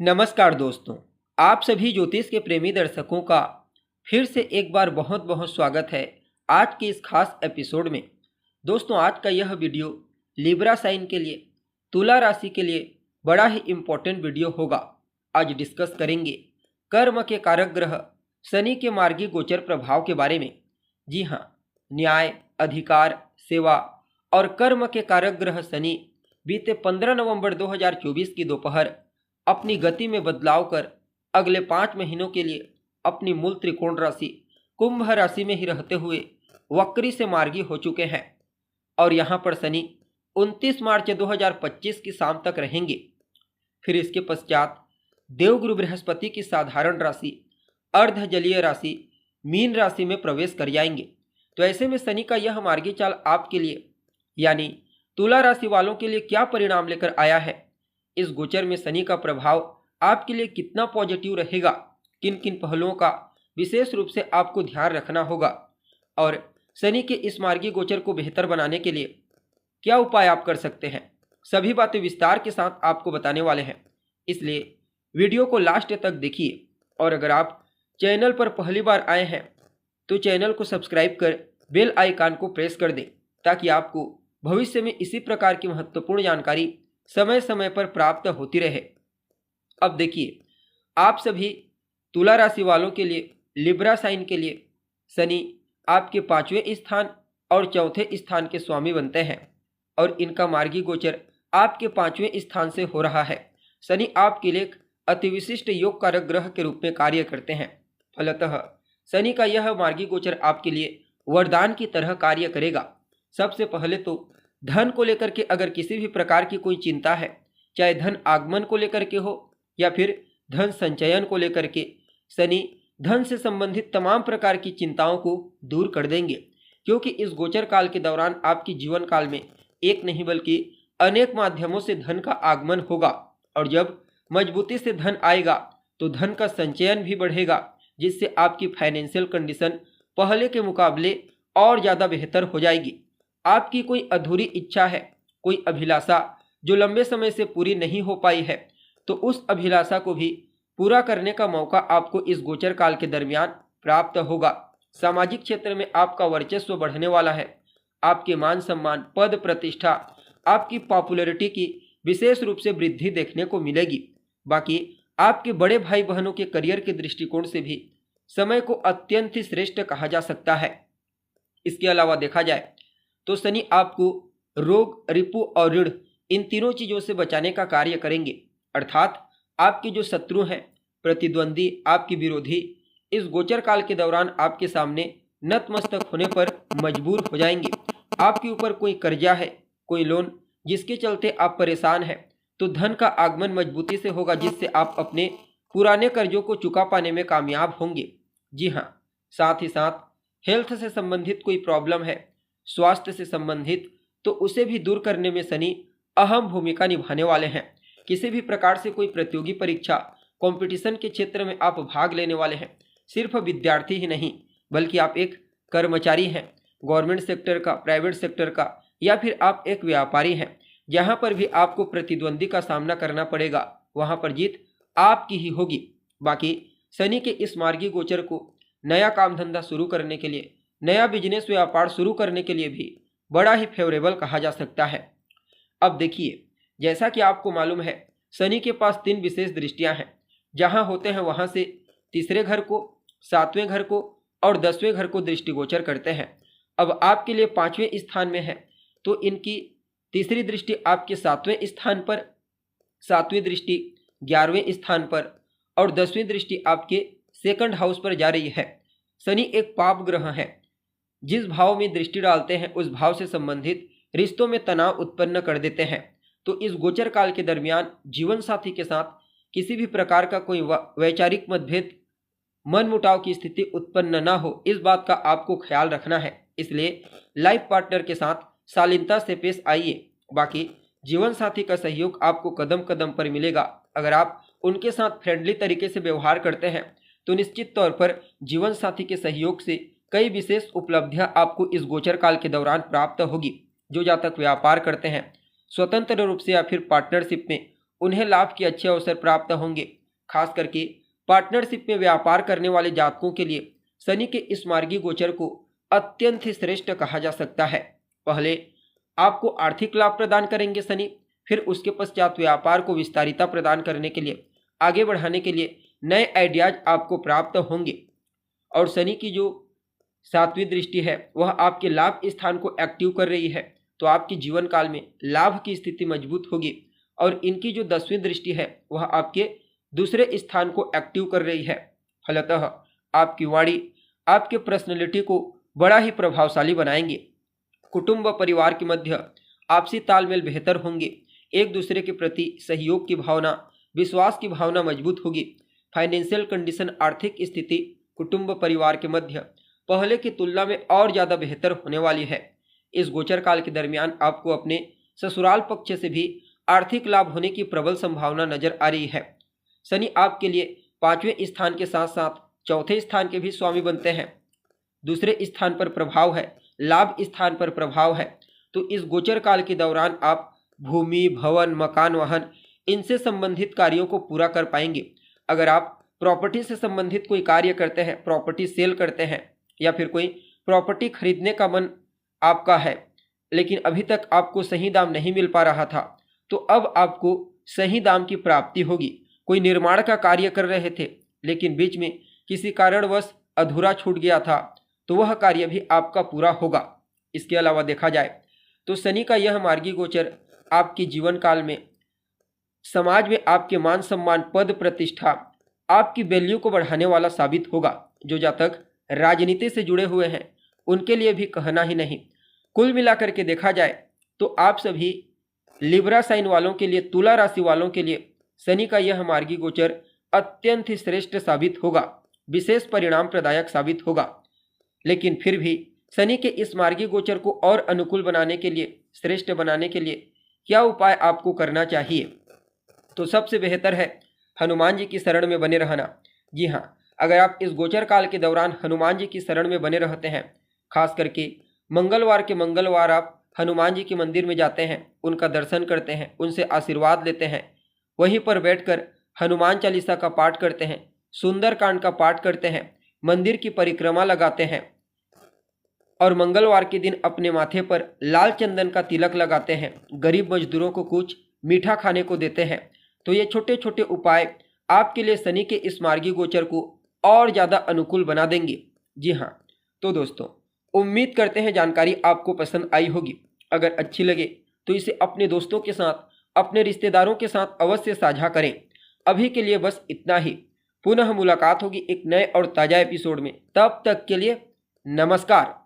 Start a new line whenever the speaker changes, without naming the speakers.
नमस्कार दोस्तों, आप सभी ज्योतिष के प्रेमी दर्शकों का फिर से एक बार बहुत बहुत स्वागत है आज के इस खास एपिसोड में। दोस्तों, आज का यह वीडियो लिब्रा साइन के लिए, तुला राशि के लिए बड़ा ही इम्पोर्टेंट वीडियो होगा। आज डिस्कस करेंगे कर्म के कारक ग्रह शनि के मार्गी गोचर प्रभाव के बारे में। जी हाँ, न्याय, अधिकार, सेवा और कर्म के कारक ग्रह शनि बीते 15 नवंबर 2024 की दोपहर अपनी गति में बदलाव कर अगले 5 महीनों के लिए अपनी मूल त्रिकोण राशि कुंभ राशि में ही रहते हुए वक्री से मार्गी हो चुके हैं और यहाँ पर शनि 29 मार्च 2025 की शाम तक रहेंगे। फिर इसके पश्चात देवगुरु बृहस्पति की साधारण राशि अर्ध जलीय राशि मीन राशि में प्रवेश कर जाएंगे। तो ऐसे में शनि का यह मार्गी चाल आपके लिए यानी तुला राशि वालों के लिए क्या परिणाम लेकर आया है, इस गोचर में शनि का प्रभाव आपके लिए कितना पॉजिटिव रहेगा, किन किन पहलुओं का विशेष रूप से आपको ध्यान रखना होगा और शनि के इस मार्गी गोचर को बेहतर बनाने के लिए क्या उपाय आप कर सकते हैं, सभी बातें विस्तार के साथ आपको बताने वाले हैं। इसलिए वीडियो को लास्ट तक देखिए और अगर आप चैनल पर पहली बार आए हैं तो चैनल को सब्सक्राइब कर बेल आइकन को प्रेस कर दें ताकि आपको भविष्य में इसी प्रकार की महत्वपूर्ण जानकारी समय समय पर प्राप्त होती रहे। अब देखिए, आप सभी तुला राशि वालों के लिए, लिब्रा साइन के लिए शनि आपके 5वें स्थान और चौथे स्थान के स्वामी बनते हैं और इनका मार्गी गोचर आपके 5वें स्थान से हो रहा है। शनि आपके लिए एक अति विशिष्ट योग कारक ग्रह के रूप में कार्य करते हैं। फलतः शनि का यह मार्गी गोचर आपके लिए वरदान की तरह कार्य करेगा। सबसे पहले तो धन को लेकर के अगर किसी भी प्रकार की कोई चिंता है, चाहे धन आगमन को लेकर के हो या फिर धन संचयन को लेकर के, शनि धन से संबंधित तमाम प्रकार की चिंताओं को दूर कर देंगे। क्योंकि इस गोचर काल के दौरान आपकी जीवन काल में एक नहीं बल्कि अनेक माध्यमों से धन का आगमन होगा और जब मजबूती से धन आएगा तो धन का संचयन भी बढ़ेगा, जिससे आपकी फाइनेंशियल कंडीशन पहले के मुकाबले और ज़्यादा बेहतर हो जाएगी। आपकी कोई अधूरी इच्छा है, कोई अभिलाषा जो लंबे समय से पूरी नहीं हो पाई है, तो उस अभिलाषा को भी पूरा करने का मौका आपको इस गोचर काल के दरमियान प्राप्त होगा। सामाजिक क्षेत्र में आपका वर्चस्व बढ़ने वाला है। आपके मान सम्मान, पद प्रतिष्ठा, आपकी पॉपुलैरिटी की विशेष रूप से वृद्धि देखने को मिलेगी। बाकी आपके बड़े भाई बहनों के करियर के दृष्टिकोण से भी समय को अत्यंत ही श्रेष्ठ कहा जा सकता है। इसके अलावा देखा जाए तो शनि आपको रोग, रिपु और ऋण इन तीनों चीज़ों से बचाने का कार्य करेंगे। अर्थात आपके जो शत्रु हैं, प्रतिद्वंदी, आपके विरोधी इस गोचर काल के दौरान आपके सामने नतमस्तक होने पर मजबूर हो जाएंगे। आपके ऊपर कोई कर्जा है, कोई लोन जिसके चलते आप परेशान हैं, तो धन का आगमन मजबूती से होगा, जिससे आप अपने पुराने कर्जों को चुका पाने में कामयाब होंगे। जी हाँ, साथ ही साथ हेल्थ से संबंधित कोई प्रॉब्लम है, स्वास्थ्य से संबंधित, तो उसे भी दूर करने में शनि अहम भूमिका निभाने वाले हैं। किसी भी प्रकार से कोई प्रतियोगी परीक्षा, कंपटीशन के क्षेत्र में आप भाग लेने वाले हैं। सिर्फ विद्यार्थी ही नहीं बल्कि आप एक कर्मचारी हैं, गवर्नमेंट सेक्टर का, प्राइवेट सेक्टर का, या फिर आप एक व्यापारी हैं, जहां पर भी आपको प्रतिद्वंदी का सामना करना पड़ेगा, वहां पर जीत आपकी ही होगी। बाकी शनि के इस मार्गी गोचर को नया काम धंधा शुरू करने के लिए, नया बिजनेस व्यापार शुरू करने के लिए भी बड़ा ही फेवरेबल कहा जा सकता है। अब देखिए, जैसा कि आपको मालूम है, शनि के पास 3 विशेष दृष्टियां हैं। जहां होते हैं वहां से तीसरे घर को, 7वें घर को और 10वें घर को दृष्टिगोचर करते हैं। अब आपके लिए 5वें स्थान में है, तो इनकी तीसरी दृष्टि आपके 7वें स्थान पर, 7वीं दृष्टि 11वें स्थान पर और 10वीं दृष्टि आपके सेकंड हाउस पर जा रही है। शनि एक पाप ग्रह है। जिस भाव में दृष्टि डालते हैं उस भाव से संबंधित रिश्तों में तनाव उत्पन्न कर देते हैं। तो इस गोचर काल के दरमियान जीवन साथी के साथ किसी भी प्रकार का कोई वैचारिक मतभेद, मनमुटाव की स्थिति उत्पन्न न हो, इस बात का आपको ख्याल रखना है। इसलिए लाइफ पार्टनर के साथ शालीनता से पेश आइए। बाकी जीवन साथी का सहयोग आपको कदम कदम पर मिलेगा। अगर आप उनके साथ फ्रेंडली तरीके से व्यवहार करते हैं तो निश्चित तौर पर जीवन साथी के सहयोग से कई विशेष उपलब्धियां आपको इस गोचर काल के दौरान प्राप्त होगी। जो जातक व्यापार करते हैं, स्वतंत्र रूप से या फिर पार्टनरशिप में, उन्हें लाभ के अच्छे अवसर प्राप्त होंगे। खास करके पार्टनरशिप में व्यापार करने वाले जातकों के लिए शनि के इस मार्गी गोचर को अत्यंत ही श्रेष्ठ कहा जा सकता है। पहले आपको आर्थिक लाभ प्रदान करेंगे शनि, फिर उसके पश्चात व्यापार को विस्तारिता प्रदान करने के लिए, आगे बढ़ाने के लिए नए आइडियाज आपको प्राप्त होंगे। और शनि की जो 7वीं दृष्टि है वह आपके लाभ स्थान को एक्टिव कर रही है, तो आपके जीवन काल में लाभ की स्थिति मजबूत होगी। और इनकी जो 10वीं दृष्टि है वह आपके दूसरे स्थान को एक्टिव कर रही है। फलतः आपकी वाणी आपके पर्सनैलिटी को बड़ा ही प्रभावशाली बनाएंगे। कुटुंब परिवार के मध्य आपसी तालमेल बेहतर होंगे। एक दूसरे के प्रति सहयोग की भावना, विश्वास की भावना मजबूत होगी। फाइनेंशियल कंडीशन, आर्थिक स्थिति कुटुंब परिवार के मध्य पहले की तुलना में और ज़्यादा बेहतर होने वाली है। इस गोचर काल के दरमियान आपको अपने ससुराल पक्ष से भी आर्थिक लाभ होने की प्रबल संभावना नजर आ रही है। शनि आपके लिए 5वें स्थान के साथ साथ चौथे स्थान के भी स्वामी बनते हैं। दूसरे स्थान पर प्रभाव है, लाभ स्थान पर प्रभाव है। तो इस गोचर काल के दौरान आप भूमि, भवन, मकान, वाहन इनसे संबंधित कार्यों को पूरा कर पाएंगे। अगर आप प्रॉपर्टी से संबंधित कोई कार्य करते हैं, प्रॉपर्टी सेल करते हैं, या फिर कोई प्रॉपर्टी खरीदने का मन आपका है लेकिन अभी तक आपको सही दाम नहीं मिल पा रहा था, तो अब आपको सही दाम की प्राप्ति होगी। कोई निर्माण का कार्य कर रहे थे लेकिन बीच में किसी कारणवश अधूरा छूट गया था, तो वह कार्य भी आपका पूरा होगा। इसके अलावा देखा जाए तो शनि का यह मार्गी गोचर आपके जीवन काल में समाज में आपके मान सम्मान, पद प्रतिष्ठा, आपकी वैल्यू को बढ़ाने वाला साबित होगा। जो जातक राजनीति से जुड़े हुए हैं उनके लिए भी कहना ही नहीं। कुल मिलाकर के देखा जाए तो आप सभी लिब्रा साइन वालों के लिए, तुला राशि वालों के लिए शनि का यह मार्गी गोचर अत्यंत ही श्रेष्ठ साबित होगा, विशेष परिणाम प्रदायक साबित होगा। लेकिन फिर भी शनि के इस मार्गी गोचर को और अनुकूल बनाने के लिए, श्रेष्ठ बनाने के लिए क्या उपाय आपको करना चाहिए? तो सबसे बेहतर है हनुमान जी की शरण में बने रहना। जी हाँ, अगर आप इस गोचर काल के दौरान हनुमान जी की शरण में बने रहते हैं, खास करके मंगलवार के मंगलवार आप हनुमान जी के मंदिर में जाते हैं, उनका दर्शन करते हैं, उनसे आशीर्वाद लेते हैं, वहीं पर बैठकर हनुमान चालीसा का पाठ करते हैं, सुंदरकांड का पाठ करते हैं, मंदिर की परिक्रमा लगाते हैं और मंगलवार के दिन अपने माथे पर लाल चंदन का तिलक लगाते हैं, गरीब मजदूरों को कुछ मीठा खाने को देते हैं, तो ये छोटे छोटे उपाय आपके लिए शनि के इस मार्गी गोचर को और ज़्यादा अनुकूल बना देंगे। जी हाँ, तो दोस्तों उम्मीद करते हैं जानकारी आपको पसंद आई होगी। अगर अच्छी लगे तो इसे अपने दोस्तों के साथ, अपने रिश्तेदारों के साथ अवश्य साझा करें। अभी के लिए बस इतना ही। पुनः मुलाकात होगी एक नए और ताज़ा एपिसोड में। तब तक के लिए नमस्कार।